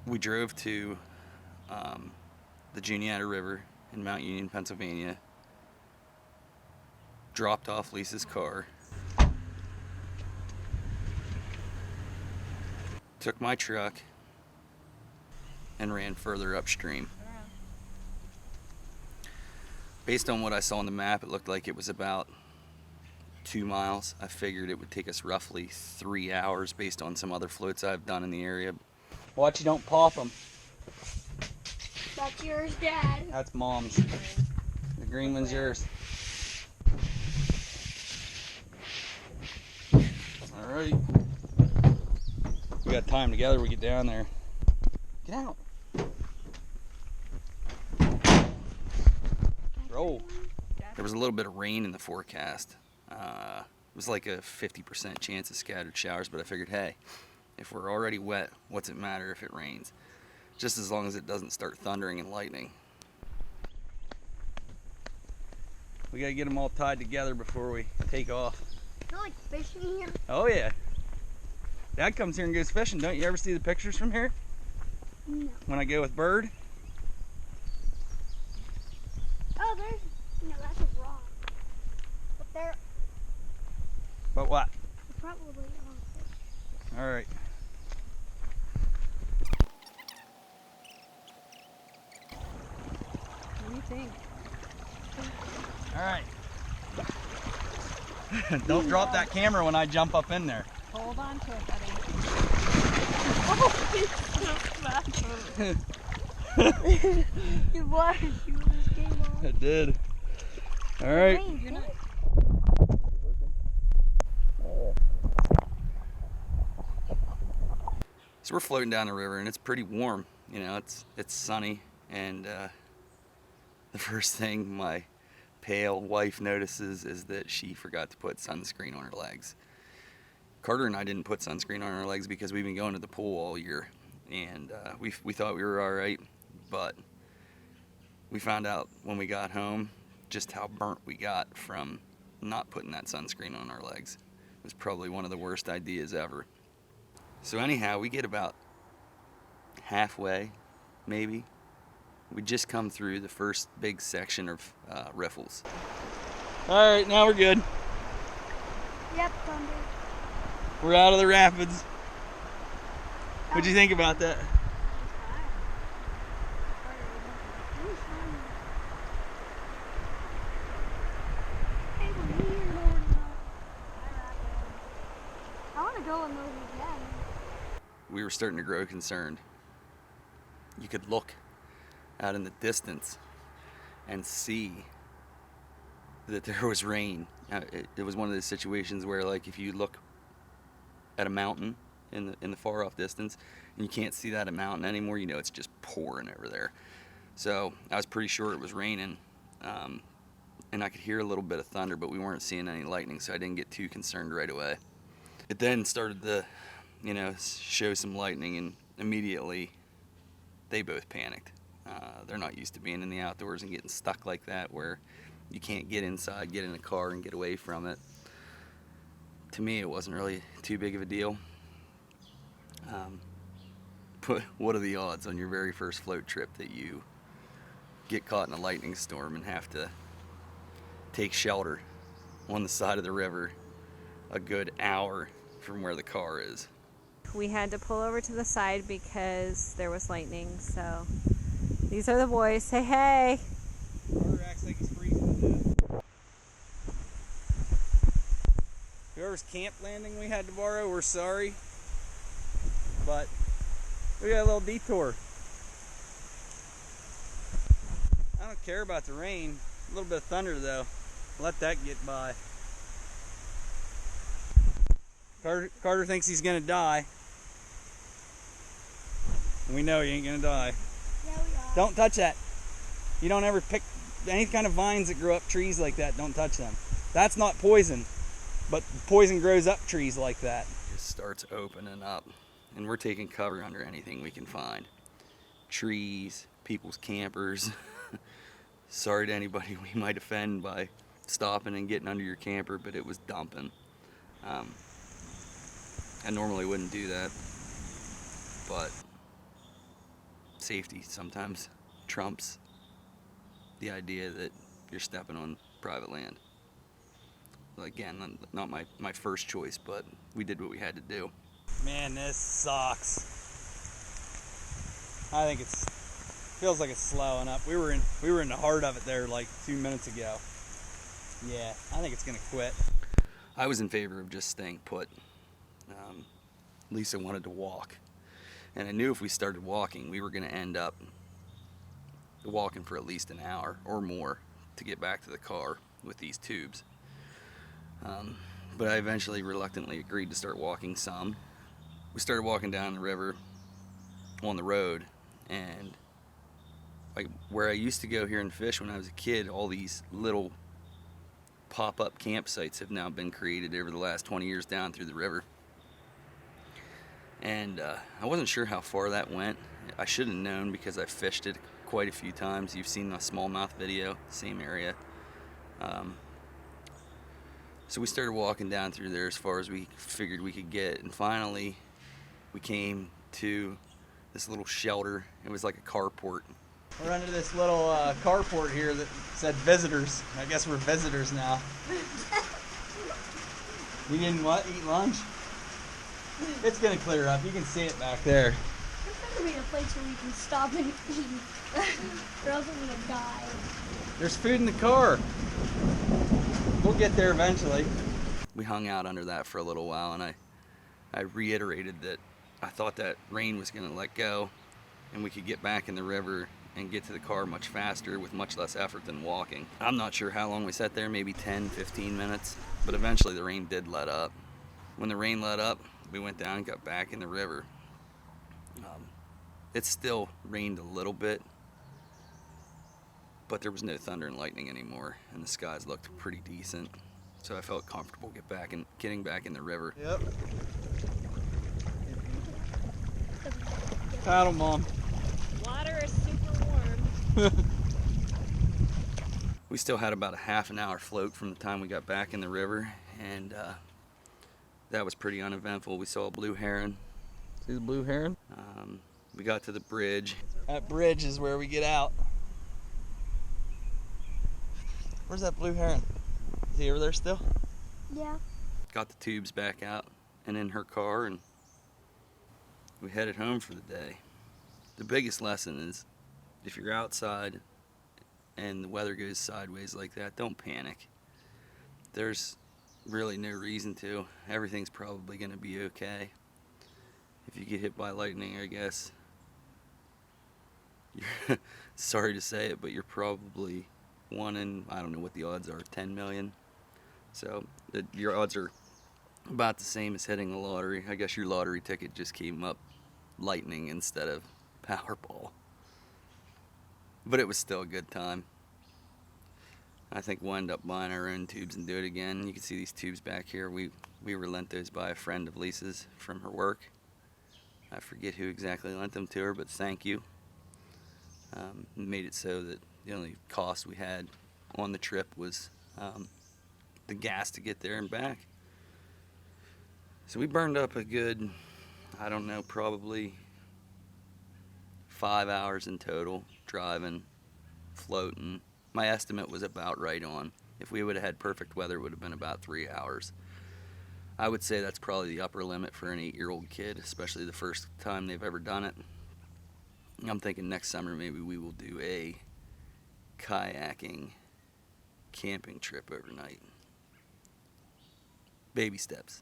We drove to the Juniata River in Mount Union, Pennsylvania, dropped off Lisa's car, took my truck, and ran further upstream. Based on what I saw on the map, it looked like it was about 2 miles. I figured it would take us roughly 3 hours based on some other floats I've done in the area. Watch you don't pop them. That's yours, Dad. That's Mom's. The green one's yours. All right. We got time together. We get down there. Get out. Roll. There was a little bit of rain in the forecast. It was like a 50% chance of scattered showers, but I figured, hey, if we're already wet, what's it matter if it rains? Just as long as it doesn't start thundering and lightning. We gotta get them all tied together before we take off. I feel like fishing here. Oh yeah. Dad comes here and goes fishing. Don't you ever see the pictures from here? No. When I go with Bird? Oh, that's a rock. But they're But what? probably on fish. All right. What do you think? All right. Don't drop that camera when I jump up in there. Hold on to it, buddy. You watched. You just came on. I did. All right. Rain, You're not. So we're floating down the river and it's pretty warm. You know, it's sunny, and the first thing my pale wife notices is that she forgot to put sunscreen on her legs. Carter and I didn't put sunscreen on our legs because we've been going to the pool all year, and we thought we were all right, but we found out when we got home just how burnt we got from not putting that sunscreen on our legs. It was probably one of the worst ideas ever. So anyhow, we get about halfway, maybe. We just come through the first big section of riffles. All right, now we're good. Yep, thunder. We're out of the rapids. What'd you think about that? I want to go in those again. We were starting to grow concerned. You could look out in the distance and see that there was rain. It was one of those situations where, like, if you look at a mountain in the far off distance and you can't see that mountain anymore, you know it's just pouring over there. So I was pretty sure it was raining, and I could hear a little bit of thunder, but we weren't seeing any lightning, so I didn't get too concerned right away. It then started to, show some lightning, and immediately they both panicked. They're not used to being in the outdoors and getting stuck like that, where you can't get inside, get in a car, and get away from it. To me, it wasn't really too big of a deal. But what are the odds on your very first float trip that you get caught in a lightning storm and have to take shelter on the side of the river a good hour from where the car is? We had to pull over to the side because there was lightning, so these are the boys. Say hey. Carter acts like he's freezing to death. Whoever's camp landing we had to borrow, we're sorry, but we got a little detour. I don't care about the rain. A little bit of thunder though. Let that get by. Carter thinks he's gonna die. And we know he ain't gonna die. Yeah, we are. Don't touch that. You don't ever pick any kind of vines that grow up trees like that. Don't touch them. That's not poison, but poison grows up trees like that. It starts opening up, and we're taking cover under anything we can find. Trees, people's campers. Sorry to anybody we might offend by stopping and getting under your camper, but it was dumping. I normally wouldn't do that, but safety sometimes trumps the idea that you're stepping on private land. Again, not my first choice, but we did what we had to do. Man, this sucks. I think feels like it's slowing up. We were in the heart of it there like 2 minutes ago. Yeah, I think it's gonna quit. I was in favor of just staying put. Lisa wanted to walk, and I knew if we started walking, we were going to end up walking for at least an hour or more to get back to the car with these tubes. But I eventually reluctantly agreed to start walking some. We started walking down the river on the road, and like where I used to go here and fish when I was a kid, all these little pop-up campsites have now been created over the last 20 years down through the river. And I wasn't sure how far that went. I should have known because I fished it quite a few times. You've seen the smallmouth video, same area. So we started walking down through there as far as we figured we could get, and finally we came to this little shelter. It was like a carport. We're under this little carport here that said visitors. I guess we're visitors now. We didn't what? Eat lunch? It's gonna clear up. You can see it back there. There's gonna be a place where we can stop and eat, or else we're gonna die. There's food in the car. We'll get there eventually. We hung out under that for a little while, and I reiterated that I thought that rain was going to let go and we could get back in the river and get to the car much faster with much less effort than walking. I'm not sure how long we sat there, maybe 10, 15 minutes, but eventually the rain did let up. When the rain let up, we went down and got back in the river. It still rained a little bit, but there was no thunder and lightning anymore, and the skies looked pretty decent. So I felt comfortable getting back in the river. Yep. Paddle, Mom. Water is super warm. We still had about a half an hour float from the time we got back in the river, and that was pretty uneventful. We saw a blue heron. See the blue heron? We got to the bridge. That bridge is where we get out. Where's that blue heron? Is he over there still? Yeah. Got the tubes back out and in her car, and we headed home for the day. The biggest lesson is if you're outside and the weather goes sideways like that, don't panic. There's really no reason to. Everything's probably going to be okay. If you get hit by lightning, I guess, you're sorry to say it, but you're probably one in, I don't know what the odds are, 10 million. So your odds are about the same as hitting the lottery. I guess your lottery ticket just came up lightning instead of Powerball. But it was still a good time. I think we'll end up buying our own tubes and do it again. You can see these tubes back here. We were lent those by a friend of Lisa's from her work. I forget who exactly lent them to her, but thank you. Made it so that the only cost we had on the trip was the gas to get there and back. So we burned up a good, I don't know, probably 5 hours in total, driving, floating. My estimate was about right on. If we would have had perfect weather, it would have been about 3 hours. I would say that's probably the upper limit for an 8-year-old kid, especially the first time they've ever done it. I'm thinking next summer maybe we will do a kayaking camping trip overnight. Baby steps.